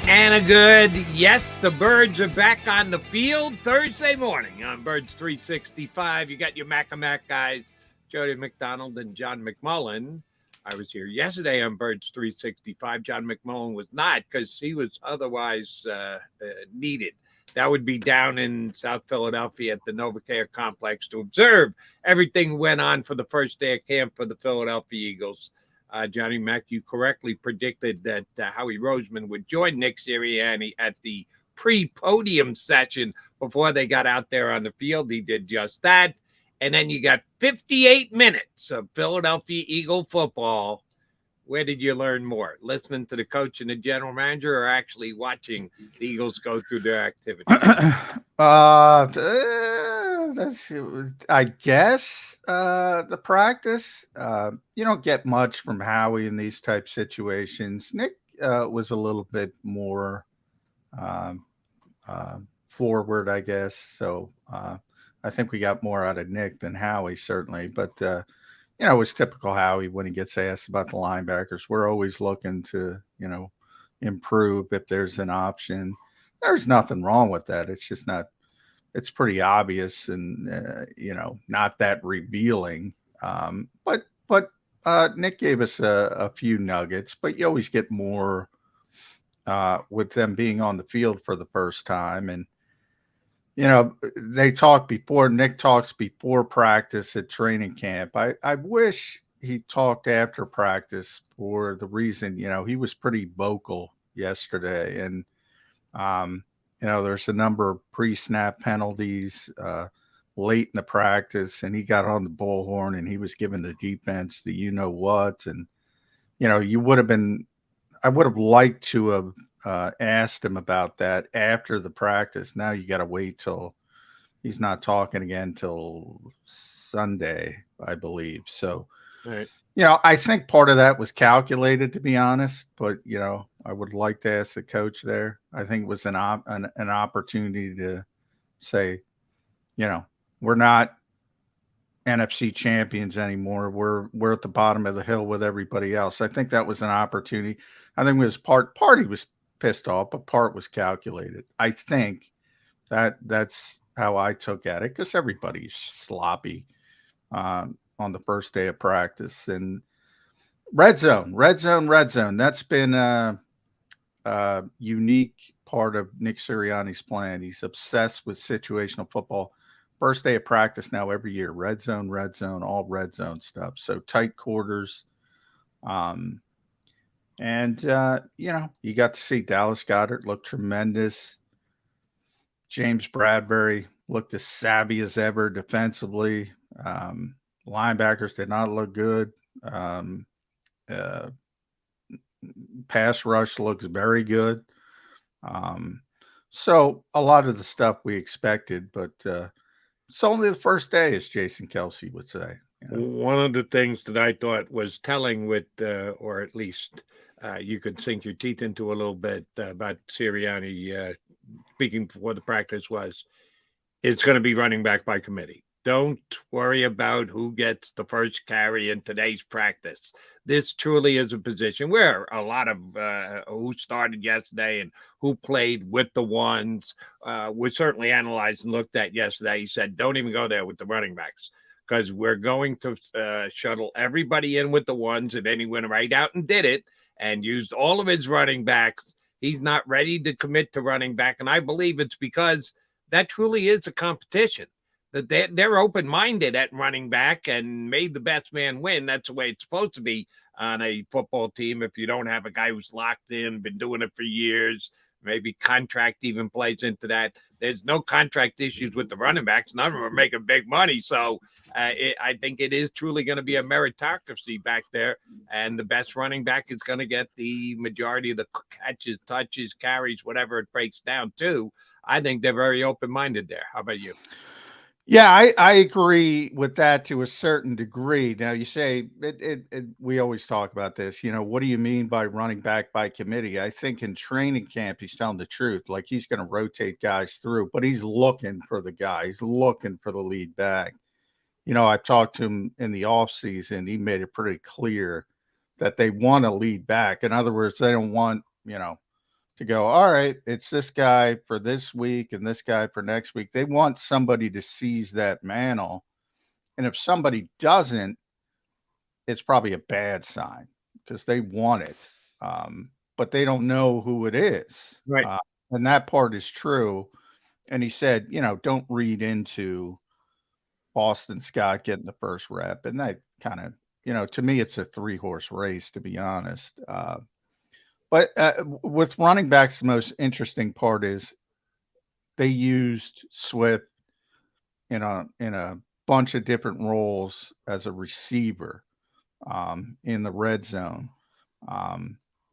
And a good, yes, the Birds are back on the field Thursday morning on Birds 365. You got your Mac guys, Jody McDonald and John McMullen. I was here yesterday on Birds 365. John McMullen was not because he was otherwise needed. That would be down in South Philadelphia at the NovaCare Complex to observe everything went on for the first day of camp for the Philadelphia Eagles. Johnny Mac, you correctly predicted that Howie Roseman would join Nick Sirianni at the pre-podium session before they got out there on the field. He did just that. And then you got 58 minutes of Philadelphia Eagle football. Where did you learn more? Listening to the coach and the general manager, or actually watching the Eagles go through their activity? I guess the practice. You don't get much from Howie in these type situations. Nick was a little bit more forward, I guess. So I think we got more out of Nick than Howie, certainly. But it was typical Howie when he gets asked about the linebackers. We're always looking to, improve if there's an option. There's nothing wrong with that. It's just not. It's pretty obvious and not that revealing. But Nick gave us a few nuggets. But you always get more with them being on the field for the first time. And they talk before. Nick talks before practice at training camp. I wish he talked after practice for the reason he was pretty vocal yesterday, and there's a number of pre-snap penalties late in the practice, and he got on the bullhorn and he was giving the defense the what, and you would have been. I would have liked to have asked him about that after the practice. Now you got to wait till he's not talking again till Sunday, I believe. So, right. I think part of that was calculated, to be honest. But I would like to ask the coach there. I think it was an opportunity to say, we're not NFC champions anymore. We're at the bottom of the hill with everybody else. I think that was an opportunity. I think it was part he was pissed off, but part was calculated. I think that's how I took at it, because everybody's sloppy on the first day of practice. And red zone. That's been a unique part of Nick Sirianni's plan. He's obsessed with situational football. First day of practice now every year, red zone, all red zone stuff. So tight quarters. You got to see Dallas Goedert look tremendous. James Bradbury looked as savvy as ever defensively. Linebackers did not look good. Pass rush looks very good. So a lot of the stuff we expected, but it's only the first day, as Jason Kelsey would say. One of the things that I thought was telling with, or at least you could sink your teeth into a little bit about Sirianni speaking before the practice was, it's going to be running back by committee. Don't worry about who gets the first carry in today's practice. This truly is a position where a lot of who started yesterday and who played with the ones was certainly analyzed and looked at yesterday. He said, don't even go there with the running backs, because we're going to shuttle everybody in with the ones. And then he went right out and did it and used all of his running backs. He's not ready to commit to running back. And I believe it's because that truly is a competition, that they're open-minded at running back and made the best man win. That's the way it's supposed to be on a football team. If you don't have a guy who's locked in, been doing it for years, maybe contract even plays into that. There's no contract issues with the running backs. None of them are making big money. So I think it is truly going to be a meritocracy back there. And the best running back is going to get the majority of the catches, touches, carries, whatever it breaks down to. I think they're very open-minded there. How about you? Yeah, I agree with that to a certain degree. Now, you say we always talk about this. What do you mean by running back by committee? I think in training camp, he's telling the truth. Like, he's going to rotate guys through, but he's looking for the guy. He's looking for the lead back. I talked to him in the offseason. He made it pretty clear that they want a lead back. In other words, they don't want, to go, all right, it's this guy for this week and this guy for next week. They want somebody to seize that mantle. And if somebody doesn't, it's probably a bad sign because they want it. But they don't know who it is. Right. And that part is true. And he said, don't read into Boston Scott getting the first rep. And that kind of, to me, it's a 3-horse race, to be honest. But with running backs, the most interesting part is they used Swift in a bunch of different roles as a receiver in the red zone.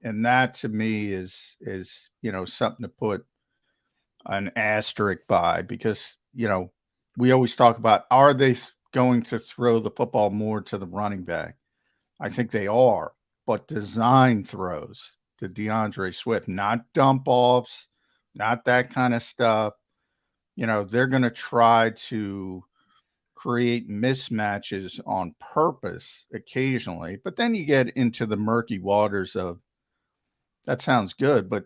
And that to me is something to put an asterisk by, because we always talk about, are they going to throw the football more to the running back? I think they are, but design throws to DeAndre Swift, not dump offs, not that kind of stuff. They're going to try to create mismatches on purpose occasionally, but then you get into the murky waters of, that sounds good, but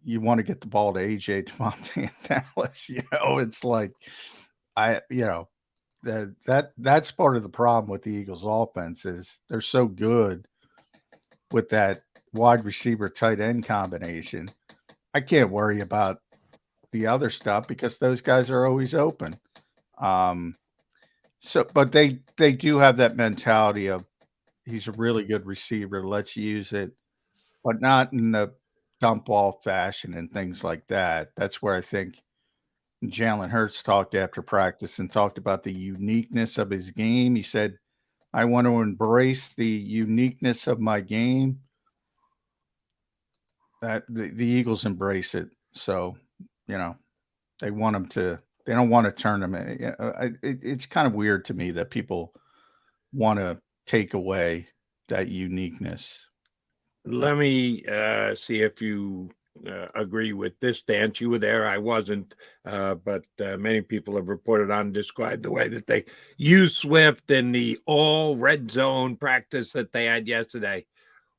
you want to get the ball to AJ Devontae and Dallas. It's like, that's part of the problem with the Eagles offense is they're so good with that wide receiver tight end combination. I can't worry about the other stuff because those guys are always open. But they do have that mentality of, he's a really good receiver, let's use it, but not in the dump ball fashion and things like that. That's where I think Jalen Hurts talked after practice and talked about the uniqueness of his game. He said, I want to embrace the uniqueness of my game. That the Eagles embrace it. So, they want them to, they don't want to turn them in. It's kind of weird to me that people want to take away that uniqueness. Let me see if you agree with this stance. You were there, I wasn't, but many people have reported on and described the way that they use Swift in the all red zone practice that they had yesterday.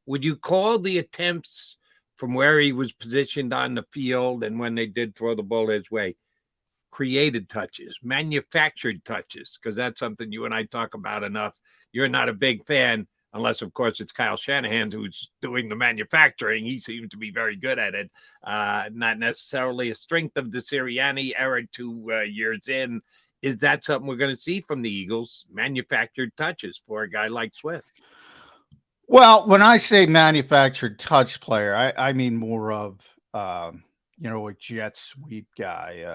Would you call the attempts from where he was positioned on the field and when they did throw the ball his way created touches, manufactured touches? Because that's something you and I talk about enough. You're not a big fan, unless, of course, it's Kyle Shanahan who's doing the manufacturing. He seems to be very good at it. Not necessarily a strength of the Sirianni era 2 years in. Is that something we're going to see from the Eagles, manufactured touches for a guy like Swift? Well, when I say manufactured touch player, I mean more of, a jet sweep guy,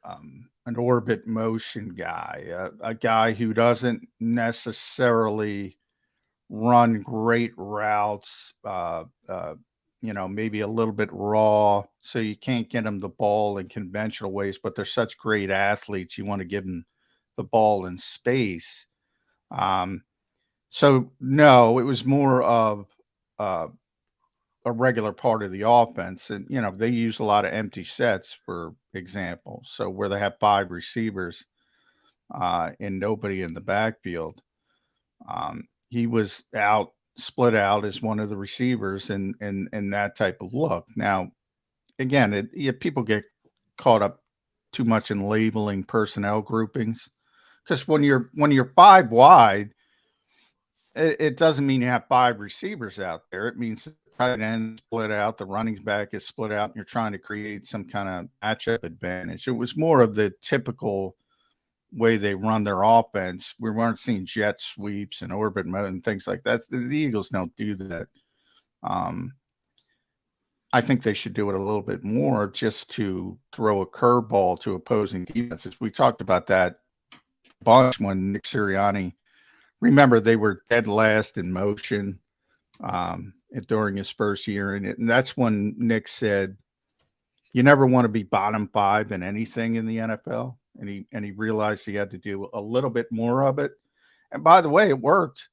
an orbit motion guy, a guy who doesn't necessarily run great routes, maybe a little bit raw, so you can't get them the ball in conventional ways, but they're such great athletes, you want to give them the ball in space. So no, it was more of a regular part of the offense. And, they use a lot of empty sets, for example. So where they have 5 receivers and nobody in the backfield, he was split out as one of the receivers in that type of look. Now, again, people get caught up too much in labeling personnel groupings, because when you're 5 wide, it doesn't mean you have 5 receivers out there. It means the tight end split out, the running back is split out, and you're trying to create some kind of matchup advantage. It was more of the typical way they run their offense. We weren't seeing jet sweeps and orbit mode and things like that. The Eagles don't do that. I think they should do it a little bit more, just to throw a curveball to opposing defenses. We talked about that a bunch when Nick Sirianni, remember, they were dead last in motion during his first year. And that's when Nick said, you never want to be bottom 5 in anything in the NFL. And he realized he had to do a little bit more of it. And by the way, it worked.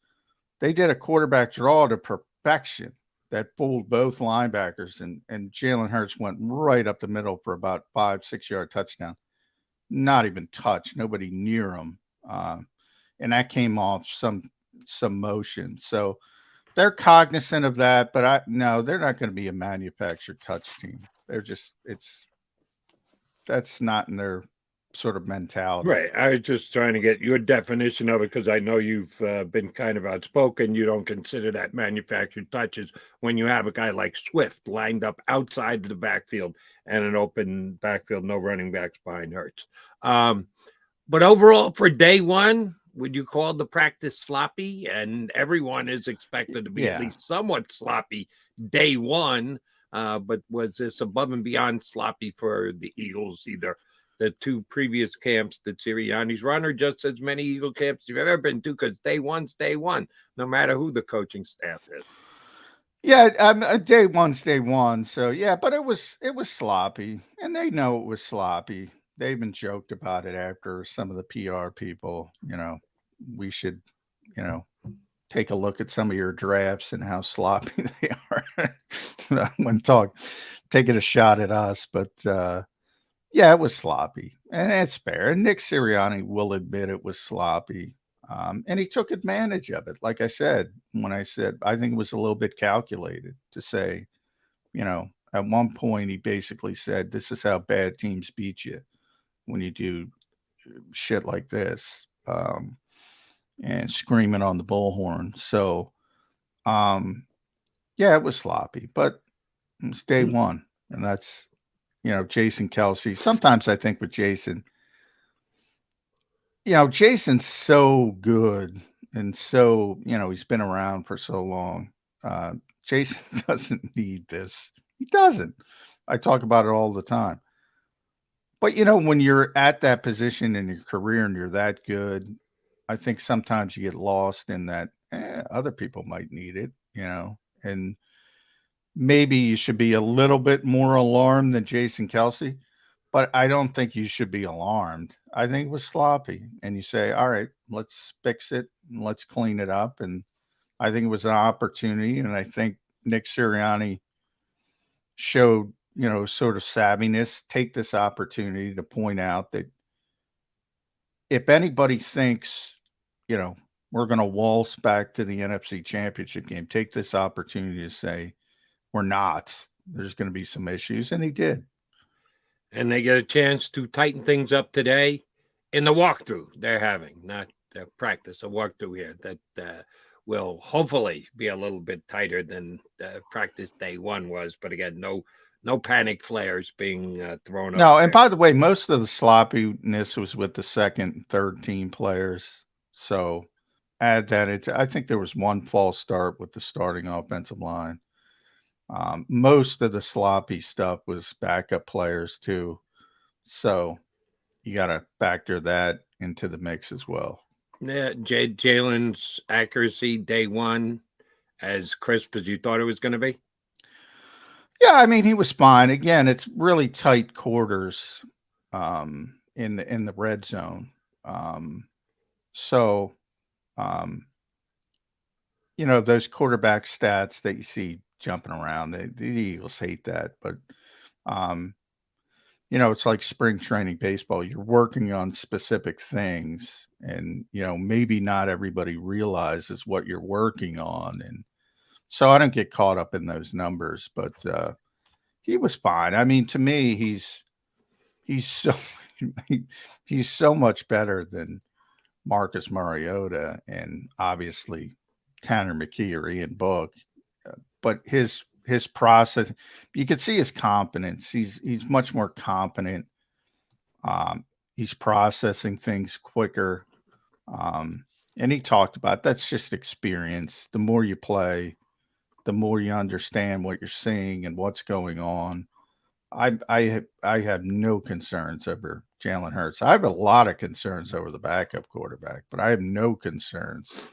They did a quarterback draw to perfection that fooled both linebackers. And Jalen Hurts went right up the middle for about 5-6 yard touchdown. Not even touched, nobody near him. And that came off some motion. So they're cognizant of that, but no, they're not going to be a manufactured touch team. They're just that's not in their sort of mentality. Right. I was just trying to get your definition of it because I know you've been kind of outspoken. You don't consider that manufactured touches when you have a guy like Swift lined up outside of the backfield and an open backfield, no running backs behind Hurts. But overall, for day one, would you call the practice sloppy? And everyone is expected to be at least somewhat sloppy day one. But was this above and beyond sloppy for the Eagles, either the two previous camps that Sirianni's run, or just as many Eagle camps you've ever been to? Because day one's day one, no matter who the coaching staff is. Yeah, day one's day one. So yeah, but it was sloppy, and they know it was sloppy. They even joked about it after. Some of the PR people, we should, take a look at some of your drafts and how sloppy they are. When taking a shot at us, but yeah, it was sloppy, and that's fair. And Nick Sirianni will admit it was sloppy, and he took advantage of it. Like I said, when I said I think it was a little bit calculated to say, at one point he basically said, "This is how bad teams beat you when you do shit like this," and screaming on the bullhorn. So, yeah, it was sloppy, but it's day one, and that's. Jason Kelsey. Sometimes I think with Jason, Jason's so good and so, he's been around for so long. Jason doesn't need this. He doesn't. I talk about it all the time. But, when you're at that position in your career and you're that good, I think sometimes you get lost in that other people might need it, and maybe you should be a little bit more alarmed than Jason Kelsey, but I don't think you should be alarmed. I think it was sloppy, and you say, all right, let's fix it and let's clean it up. And I think it was an opportunity, and I think Nick Sirianni showed, sort of savviness, take this opportunity to point out that if anybody thinks, we're going to waltz back to the NFC Championship game, take this opportunity to say, we're not. There's going to be some issues, and he did. And they get a chance to tighten things up today in the walkthrough they're having, not the practice, a walkthrough here that will hopefully be a little bit tighter than practice day one was. But again, no panic flares being thrown up. No, and by the way, most of the sloppiness was with the second and third team players. So add that into. I think there was one false start with the starting offensive line. Most of the sloppy stuff was backup players too. So you got to factor that into the mix as well. Yeah, Jalen's accuracy day one, as crisp as you thought it was going to be. Yeah, I mean, he was fine. Again, it's really tight quarters in the red zone. So those quarterback stats that you see jumping around, the Eagles hate that, but it's like spring training baseball. You're working on specific things, and maybe not everybody realizes what you're working on, and so I don't get caught up in those numbers. But he was fine. I mean, to me, he's so he's so much better than Marcus Mariota and obviously Tanner McKee or Ian Book. But his process, you could see his competence. He's much more competent. He's processing things quicker. And he talked about that's just experience. The more you play, the more you understand what you're seeing and what's going on. I have no concerns over Jalen Hurts. I have a lot of concerns over the backup quarterback, but I have no concerns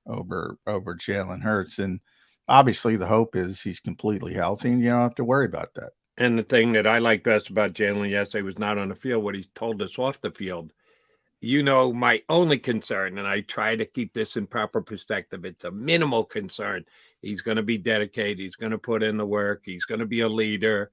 over Jalen Hurts. And obviously the hope is he's completely healthy and you don't have to worry about that. And the thing that I like best about Jalen yesterday was not on the field, what he told us off the field. My only concern, and I try to keep this in proper perspective, it's a minimal concern. He's going to be dedicated. He's going to put in the work. He's going to be a leader.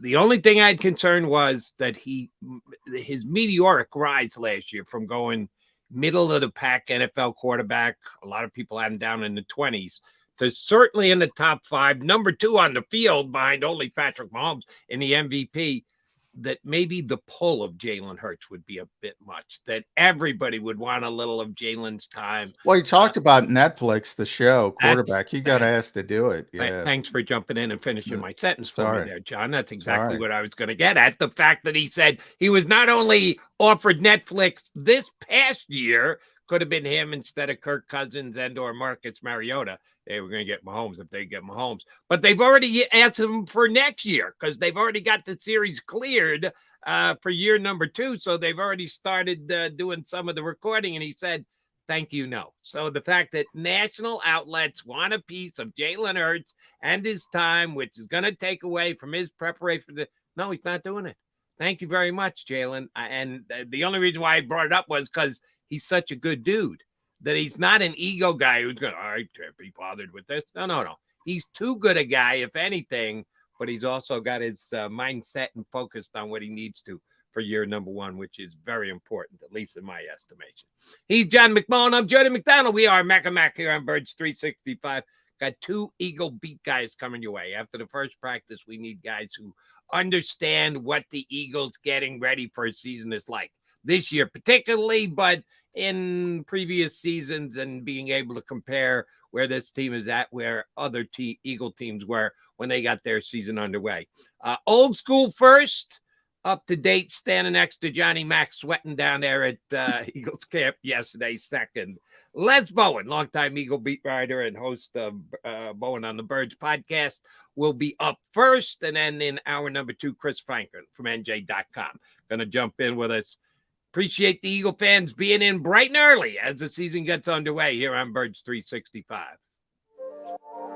The only thing I had concern was that his meteoric rise last year from going middle of the pack NFL quarterback, a lot of people had him down in the 20s, to certainly in the top 5, number 2 on the field behind only Patrick Mahomes in the MVP, that maybe the pull of Jalen Hurts would be a bit much, that everybody would want a little of Jalen's time. Well, you talked about Netflix, the show, Quarterback. You got asked to do it. Yeah. Thanks for jumping in and finishing my sentence for me there, John. That's exactly what I was going to get at. The fact that he said he was not only offered Netflix this past year, could have been him instead of Kirk Cousins and or Marcus Mariota. They were going to get Mahomes if they get Mahomes. But they've already asked him for next year because they've already got the series cleared for year number 2. So they've already started doing some of the recording. And he said, thank you, no. So the fact that national outlets want a piece of Jalen Hurts and his time, which is going to take away from his preparation for no, he's not doing it. Thank you very much, Jalen. And the only reason why I brought it up was because he's such a good dude that he's not an ego guy who's going to, all right, can't be bothered with this. No. He's too good a guy, if anything, but he's also got his mindset and focused on what he needs to for year number 1, which is very important, at least in my estimation. He's John McMullen. I'm Jody McDonald. We are Mac and Mac here on Birds 365. Got 2 Eagle beat guys coming your way. After the first practice, we need guys who understand what the Eagles getting ready for a season is like this year, particularly, but in previous seasons, and being able to compare where this team is at, where other Eagle teams were when they got their season underway. Old school first, up to date, standing next to Johnny Mac, sweating down there at Eagles camp yesterday, second. Les Bowen, longtime Eagle beat writer and host of Bowen on the Birds podcast, will be up first. And then in hour number 2, Chris Franklin from NJ.com going to jump in with us. Appreciate the Eagle fans being in bright and early as the season gets underway here on Birds 365.